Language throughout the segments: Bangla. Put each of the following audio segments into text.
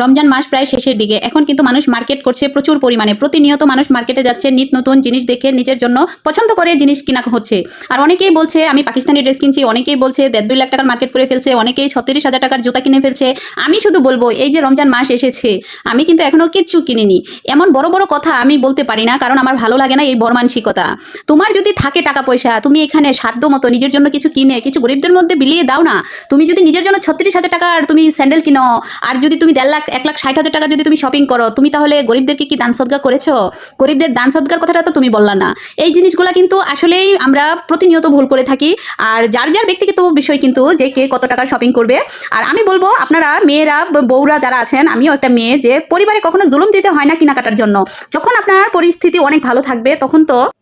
রমজান মাস প্রায় শেষের দিকে। এখন কিন্তু মানুষ মার্কেট করছে প্রচুর পরিমাণে। প্রতিনিয়ত মানুষ মার্কেটে যাচ্ছে, নিত্য নতুন জিনিস দেখে নিজের জন্য পছন্দ করে জিনিস কিনা হচ্ছে। আর অনেকেই বলছে আমি পাকিস্তানি ড্রেস কিনছি, অনেকেই বলছে 1.5-2 লাখ টাকার মার্কেট করে ফেলছে, অনেকেই 36,000 টাকার জুতা কিনে ফেলছে। আমি শুধু বলবো এই যে রমজান মাস এসেছে, আমি কিন্তু এখনো কিচ্ছু কিনিনি। এমন বড় বড় কথা আমি বলতে পারি না, কারণ আমার ভালো লাগে না এই বরমানসিকতা। তোমার যদি থাকে টাকা পয়সা, তুমি এখানে সাধ্য মতো নিজের জন্য কিছু কিনে কিছু গরিবদের মধ্যে বিলিয়ে দাও না। তুমি যদি নিজের জন্য 36,000 টাকার তুমি স্যান্ডেল কিনো, আর যদি তুমি 1.5 লাখ 1,60,000 টাকা যদি তুমি শপিং করো, তুমি তাহলে গরিবদেরকে কি দান সদকা করেছো? গরিবদের দান সদকার কথাটা তো তুমি বললা না। এই জিনিসগুলো কিন্তু আসলেই আমরা প্রতিনিয়ত ভুল করে থাকি। আর যার যার ব্যক্তিগত বিষয় কিন্তু যে কে কত টাকা শপিং করবে। আর আমি বলবো আপনারা মেয়েরা বউরা যারা আছেন, আমিও একটা মেয়ে, যে পরিবারে কখনো জুলুম দিতে হয় না কেনাকাটার জন্য। যখন আপনার পরিস্থিতি অনেক ভালো থাকবে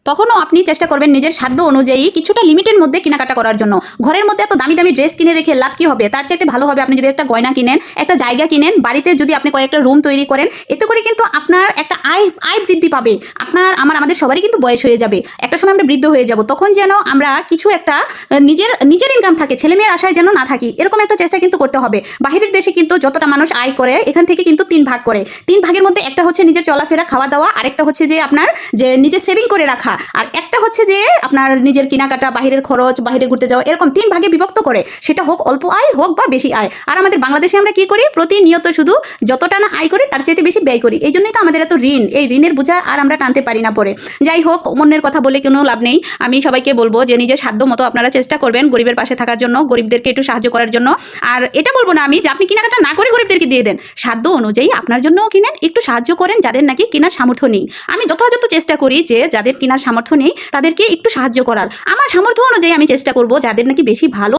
তখনও আপনি চেষ্টা করবেন নিজের সাধ্য অনুযায়ী কিছুটা লিমিটের মধ্যে কেনাকাটা করার জন্য। ঘরের মধ্যে এত দামি দামি ড্রেস কিনে রেখে লাভ কি হবে? তার চাইতে ভালো হবে আপনি যদি একটা গয়না কিনেন, একটা জায়গা কিনেন, বাড়িতে যদি আপনি কয়েকটা রুম তৈরি করেন। এতে করে কিন্তু আপনার একটা আয় বৃদ্ধি পাবে। আমাদের সবারই কিন্তু বয়স হয়ে যাবে, একটা সময় আমরা বৃদ্ধ হয়ে যাব। তখন যেন আমরা কিছু একটা নিজের ইনকাম থাকে, ছেলে মেয়ের আশায় যেন না থাকি, এরকম একটা চেষ্টা কিন্তু করতে হবে। বাহিরের দেশে কিন্তু যতটা মানুষ আয় করে, এখান থেকে কিন্তু 3 ভাগ করে। 3 ভাগের মধ্যে একটা হচ্ছে নিজের চলাফেরা খাওয়া দাওয়া, আরেকটা হচ্ছে যে আপনার যে নিজের সেভিং করে রাখা, আর একটা হচ্ছে যে আপনার নিজের কেনাকাটা, বাহিরের খরচ, বাহিরে ঘুরতে যাওয়া, এরকম 3 ভাগে বিভক্ত করে। সেটা হোক অল্প আয় হোক বা বেশি আয়। আর আমাদের বাংলাদেশে আমরা কি করি? প্রতিনিয়ত শুধু যতটা না আয় করি তার চাইতে বেশি ব্যয় করি। এই জন্যই তো আমাদের এত ঋণ। এই ঋণের বোঝা আর আমরা টানতে পারি না পরে। যাই হোক, অন্যের কথা বলে কোনো লাভ নেই। আমি সবাইকে বলবো যে নিজের সাধ্য মতো আপনারা চেষ্টা করবেন গরিবের পাশে থাকার জন্য, গরিবদেরকে একটু সাহায্য করার জন্য। আর এটা বলবো না আমি যে আপনি কেনাকাটা না করে গরিবদেরকে দিয়ে দেন। সাধ্য অনুযায়ী আপনার জন্যও কিনেন, একটু সাহায্য করেন যাদের নাকি কেনার সামর্থ্য নেই। আমি যথাযথ চেষ্টা করি যে যাদের কেনার সামর্থ্য নেই তাদেরকে একটু সাহায্য করার। আমার সামর্থ্য অনুযায়ী আমি চেষ্টা করব যাদের নাকি বেশি ভালো